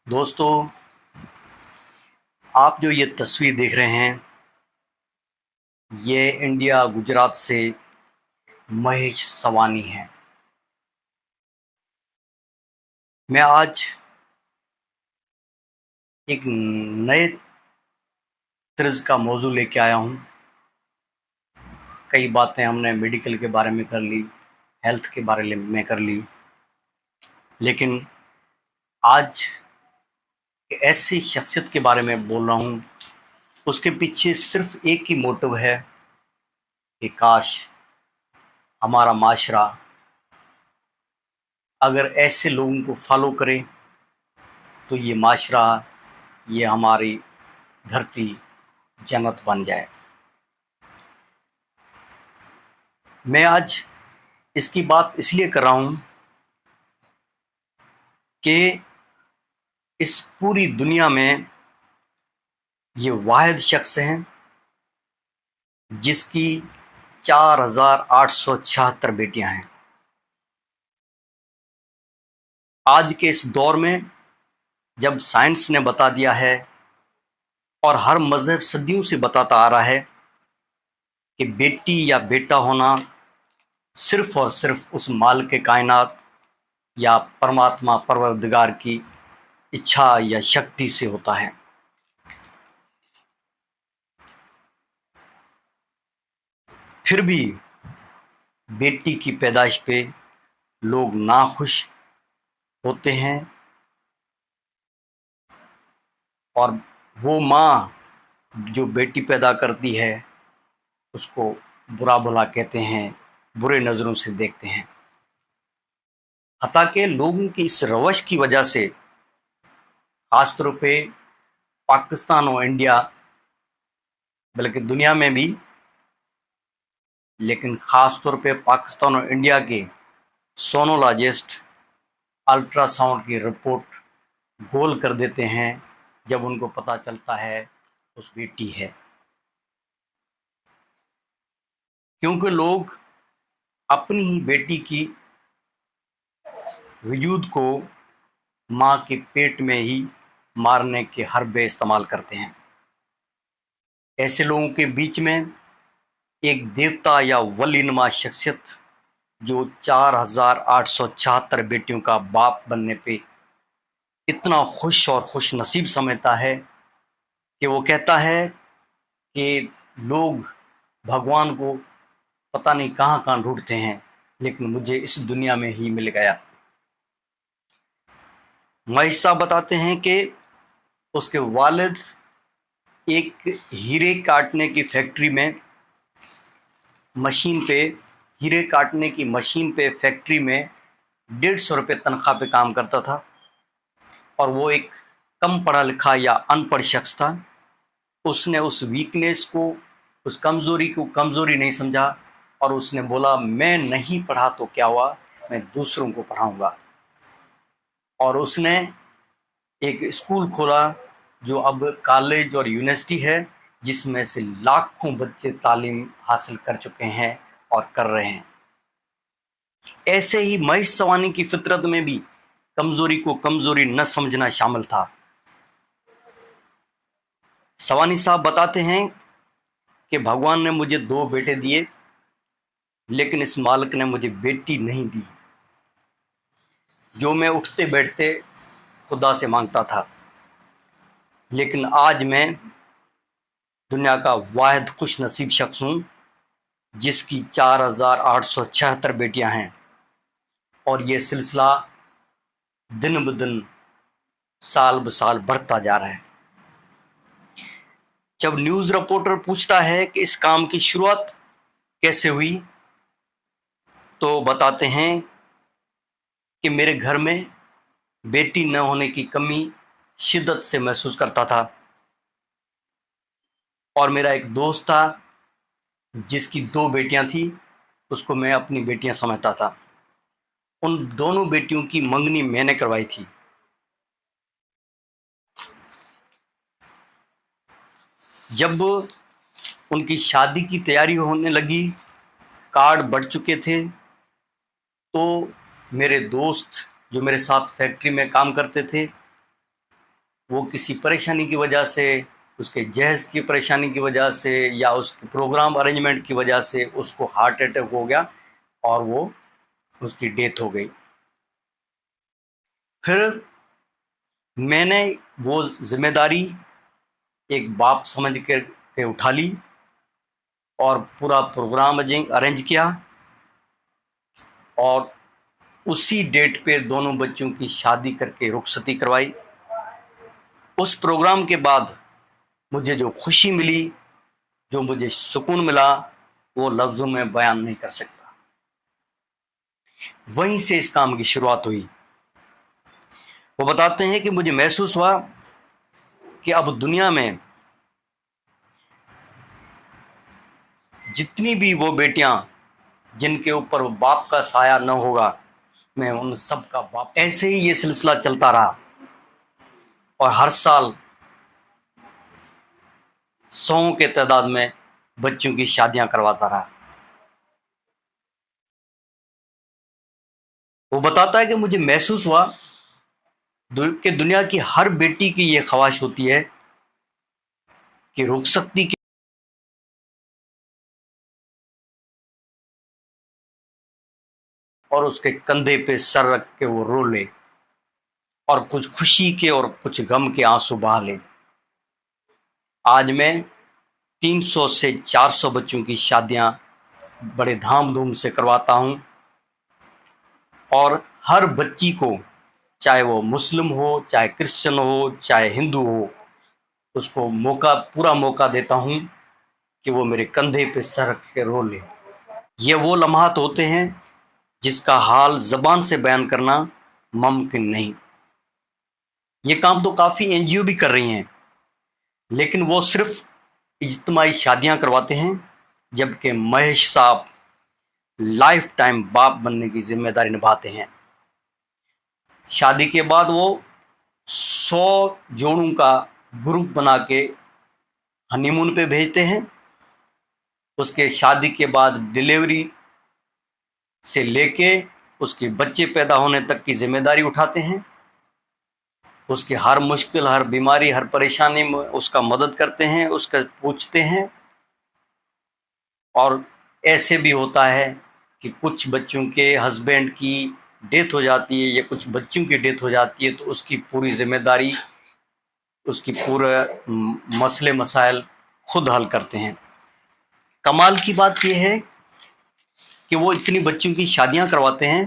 دوستو، آپ جو یہ تصویر دیکھ رہے ہیں یہ انڈیا گجرات سے مہیش سوانی ہے۔ میں آج ایک نئے طرز کا موضوع لے کے آیا ہوں۔ کئی باتیں ہم نے میڈیکل کے بارے میں کر لی، ہیلتھ کے بارے میں کر لی، لیکن آج ایسی شخصیت کے بارے میں بول رہا ہوں، اس کے پیچھے صرف ایک ہی موٹو ہے کہ کاش ہمارا معاشرہ اگر ایسے لوگوں کو فالو کرے تو یہ معاشرہ، یہ ہماری دھرتی جنت بن جائے۔ میں آج اس کی بات اس لیے کر رہا ہوں کہ اس پوری دنیا میں یہ واحد شخص ہیں جس کی 4876 بیٹیاں ہیں۔ آج کے اس دور میں جب سائنس نے بتا دیا ہے اور ہر مذہب صدیوں سے بتاتا آ رہا ہے کہ بیٹی یا بیٹا ہونا صرف اور صرف اس مالک کائنات یا پرماتما پروردگار کی اچھا یا شکتی سے ہوتا ہے، پھر بھی بیٹی کی پیدائش پہ لوگ ناخوش ہوتے ہیں اور وہ ماں جو بیٹی پیدا کرتی ہے اس کو برا بھلا کہتے ہیں، برے نظروں سے دیکھتے ہیں۔ حتیٰ کہ لوگوں کی اس روش کی وجہ سے خاص طور پہ پاکستان اور انڈیا، بلکہ دنیا میں بھی، لیکن خاص طور پہ پاکستان اور انڈیا کے سونولوجسٹ الٹرا ساؤنڈ کی رپورٹ گول کر دیتے ہیں جب ان کو پتہ چلتا ہے اس بیٹی ہے، کیونکہ لوگ اپنی ہی بیٹی کی وجود کو ماں کے پیٹ میں ہی مارنے کے حربے استعمال کرتے ہیں۔ ایسے لوگوں کے بیچ میں ایک دیوتا یا ولی نما شخصیت جو 4876 بیٹیوں کا باپ بننے پہ اتنا خوش اور خوش نصیب سمجھتا ہے کہ وہ کہتا ہے کہ لوگ بھگوان کو پتہ نہیں کہاں کہاں ڈھونڈتے ہیں، لیکن مجھے اس دنیا میں ہی مل گیا۔ مہیش صاحب بتاتے ہیں کہ اس کے والد ایک ہیرے کاٹنے کی فیکٹری میں ہیرے کاٹنے کی مشین پہ فیکٹری میں 150 روپے تنخواہ پہ کام کرتا تھا، اور وہ ایک کم پڑھا لکھا یا ان پڑھ شخص تھا۔ اس نے اس ویکنیس کو، اس کمزوری کو کمزوری نہیں سمجھا، اور اس نے بولا میں نہیں پڑھا تو کیا ہوا، میں دوسروں کو پڑھاؤں گا۔ اور اس نے ایک اسکول کھولا جو اب کالج اور یونیورسٹی ہے، جس میں سے لاکھوں بچے تعلیم حاصل کر چکے ہیں اور کر رہے ہیں۔ ایسے ہی مہیش سوانی کی فطرت میں بھی کمزوری کو کمزوری نہ سمجھنا شامل تھا۔ سوانی صاحب بتاتے ہیں کہ بھگوان نے مجھے 2 بیٹے دیے، لیکن اس مالک نے مجھے بیٹی نہیں دی، جو میں اٹھتے بیٹھتے خدا سے مانگتا تھا۔ لیکن آج میں دنیا کا واحد خوش نصیب شخص ہوں جس کی 4876 بیٹیاں ہیں، اور یہ سلسلہ دن بدن سال بسال بڑھتا جا رہا ہے۔ جب نیوز رپورٹر پوچھتا ہے کہ اس کام کی شروعات کیسے ہوئی، تو بتاتے ہیں کہ میرے گھر میں بیٹی نہ ہونے کی کمی شدت سے محسوس کرتا تھا، اور میرا ایک دوست تھا جس کی 2 بیٹیاں تھیں، اس کو میں اپنی بیٹیاں سمجھتا تھا۔ ان دونوں بیٹیوں کی منگنی میں نے کروائی تھی۔ جب ان کی شادی کی تیاری ہونے لگی، کارڈ بڑھ چکے تھے، تو میرے دوست جو میرے ساتھ فیکٹری میں کام کرتے تھے وہ کسی پریشانی کی وجہ سے، اس کے جہیز کی پریشانی کی وجہ سے یا اس کے پروگرام ارینجمنٹ کی وجہ سے اس کو ہارٹ اٹیک ہو گیا اور وہ اس کی ڈیتھ ہو گئی۔ پھر میں نے وہ ذمہ داری ایک باپ سمجھ کر کے اٹھا لی اور پورا پروگرام ارینج کیا، اور اسی ڈیٹ پہ دونوں بچوں کی شادی کر کے رخصتی کروائی۔ اس پروگرام کے بعد مجھے جو خوشی ملی، جو مجھے سکون ملا، وہ لفظوں میں بیان نہیں کر سکتا۔ وہیں سے اس کام کی شروعات ہوئی۔ وہ بتاتے ہیں کہ مجھے محسوس ہوا کہ اب دنیا میں جتنی بھی وہ بیٹیاں جن کے اوپر باپ کا سایہ نہ ہوگا، میں ان سب کا باپ۔ ایسے ہی یہ سلسلہ چلتا رہا اور ہر سال 100 کے تعداد میں بچوں کی شادیاں کرواتا رہا۔ وہ بتاتا ہے کہ مجھے محسوس ہوا کہ دنیا کی ہر بیٹی کی یہ خواہش ہوتی ہے کہ رخصتی کے اور اس کے کندھے پہ سر رکھ کے وہ رو لے اور کچھ خوشی کے اور کچھ غم کے آنسو بہا لے۔ آج میں 300 سے 400 بچوں کی شادیاں بڑے دھام دھوم سے کرواتا ہوں، اور ہر بچی کو، چاہے وہ مسلم ہو، چاہے کرسچن ہو، چاہے ہندو ہو، اس کو پورا موقع دیتا ہوں کہ وہ میرے کندھے پہ سر رکھ کے رو لے۔ یہ وہ لمحات ہوتے ہیں جس کا حال زبان سے بیان کرنا ممکن نہیں۔ یہ کام تو کافی NGO بھی کر رہی ہیں، لیکن وہ صرف اجتماعی شادیاں کرواتے ہیں، جبکہ مہیش صاحب لائف ٹائم باپ بننے کی ذمہ داری نبھاتے ہیں۔ شادی کے بعد وہ 100 جوڑوں کا گروپ بنا کے ہنی مون پہ بھیجتے ہیں۔ اس کے شادی کے بعد ڈیلیوری سے لے کے اس کے بچے پیدا ہونے تک کی ذمہ داری اٹھاتے ہیں۔ اس کے ہر مشکل، ہر بیماری، ہر پریشانی میں اس کا مدد کرتے ہیں، اس کا پوچھتے ہیں۔ اور ایسے بھی ہوتا ہے کہ کچھ بچوں کے ہسبینڈ کی ڈیتھ ہو جاتی ہے یا کچھ بچوں کی ڈیتھ ہو جاتی ہے، تو اس کی پوری ذمہ داری، اس کی پورے مسئلے مسائل خود حل کرتے ہیں۔ کمال کی بات یہ ہے کہ وہ اتنی بچوں کی شادیاں کرواتے ہیں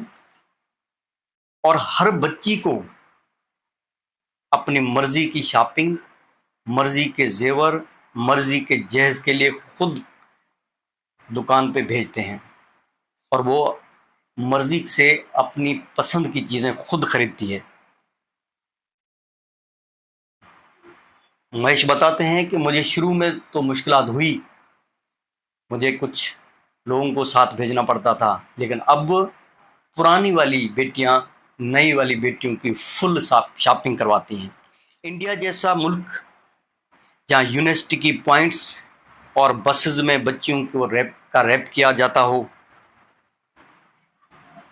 اور ہر بچی کو اپنی مرضی کی شاپنگ، مرضی کے زیور، مرضی کے جہیز کے لیے خود دکان پہ بھیجتے ہیں، اور وہ مرضی سے اپنی پسند کی چیزیں خود خریدتی ہے۔ مہیش بتاتے ہیں کہ مجھے شروع میں تو مشکلات ہوئی، مجھے کچھ لوگوں کو ساتھ بھیجنا پڑتا تھا، لیکن اب پرانی والی بیٹیاں نئی والی بیٹیوں کی فل شاپنگ کرواتی ہیں۔ انڈیا جیسا ملک جہاں یونیورسٹی کی پوائنٹس اور بسز میں بچیوں کو ریپ کیا جاتا ہو،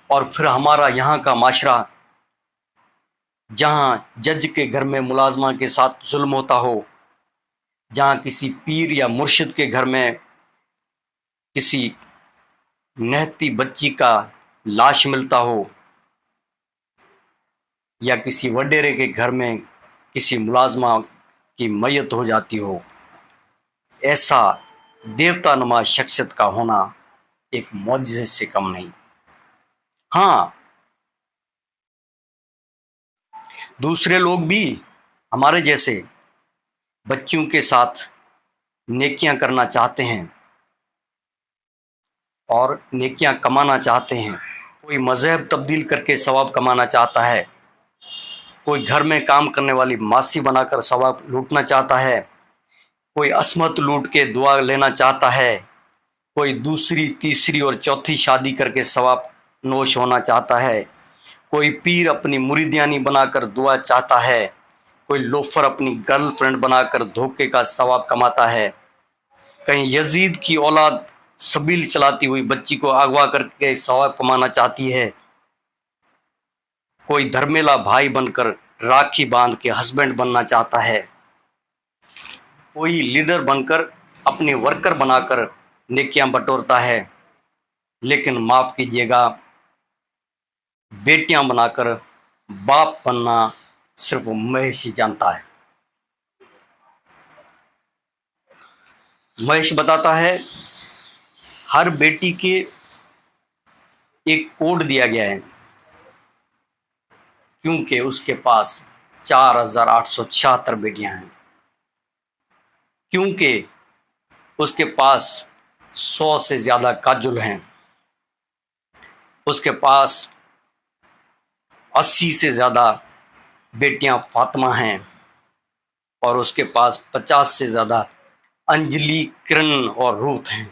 اور پھر ہمارا یہاں کا معاشرہ جہاں جج کے گھر میں ملازمہ کے ساتھ ظلم ہوتا ہو، جہاں کسی پیر یا مرشد کے گھر میں کسی نہتی بچی کا لاش ملتا ہو، یا کسی وڈیرے کے گھر میں کسی ملازمہ کی میت ہو جاتی ہو، ایسا دیوتا نما شخصیت کا ہونا ایک معجزے سے کم نہیں۔ ہاں، دوسرے لوگ بھی ہمارے جیسے بچوں کے ساتھ نیکیاں کرنا چاہتے ہیں اور نیکیاں کمانا چاہتے ہیں۔ کوئی مذہب تبدیل کر کے ثواب کمانا چاہتا ہے، کوئی گھر میں کام کرنے والی ماسی بنا کر ثواب لوٹنا چاہتا ہے، کوئی عصمت لوٹ کے دعا لینا چاہتا ہے، کوئی دوسری، تیسری اور چوتھی شادی کر کے ثواب نوش ہونا چاہتا ہے، کوئی پیر اپنی مریدیانی بنا کر دعا چاہتا ہے، کوئی لوفر اپنی گرل فرینڈ بنا کر دھوکے کا ثواب کماتا ہے، کہیں یزید کی اولاد سبیل چلاتی ہوئی بچی کو اغوا کر کے ثواب کمانا چاہتی ہے، کوئی دھرمیلا بھائی بن کر راکھی باندھ کے ہسبینڈ بننا چاہتا ہے، کوئی لیڈر بن کر اپنے ورکر بنا کر نیکیاں بٹورتا ہے، لیکن معاف کیجیے گا، بیٹیاں بنا کر باپ بننا صرف مہیش ہی جانتا ہے۔ مہیش بتاتا ہے ہر بیٹی کے ایک کوڈ دیا گیا ہے، کیونکہ اس کے پاس 4876 بیٹیاں ہیں، کیونکہ اس کے پاس 100 سے زیادہ کاجل ہیں، اس کے پاس 80 سے زیادہ بیٹیاں فاطمہ ہیں، اور اس کے پاس 50 سے زیادہ انجلی، کرن اور روت ہیں۔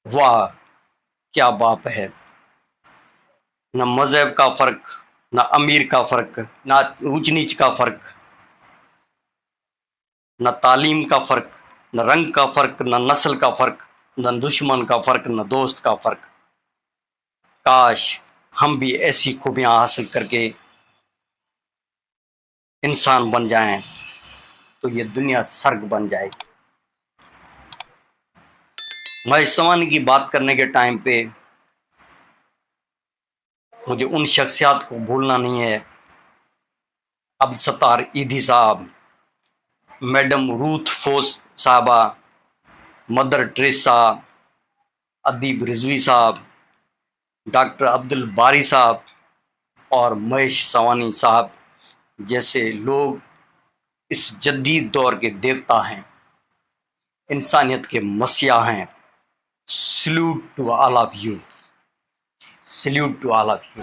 واہ کیا باپ ہے! نہ مذہب کا فرق، نہ امیر کا فرق، نہ اونچ نیچ کا فرق، نہ تعلیم کا فرق، نہ رنگ کا فرق، نہ نسل کا فرق، نہ دشمن کا فرق، نہ دوست کا فرق۔ کاش ہم بھی ایسی خوبیاں حاصل کر کے انسان بن جائیں تو یہ دنیا سرگ بن جائے گی۔ مہیش سوانی کی بات کرنے کے ٹائم پہ مجھے ان شخصیات کو بھولنا نہیں ہے، عبدالستار ایدھی صاحب، میڈم روتھ فوس صاحبہ، مدر ٹریسا، ادیب رضوی صاحب، ڈاکٹر عبد الباری صاحب اور مہیش سوانی صاحب جیسے لوگ اس جدید دور کے دیوتا ہیں، انسانیت کے مسیح ہیں۔ Salute to all of you, salute to all of you.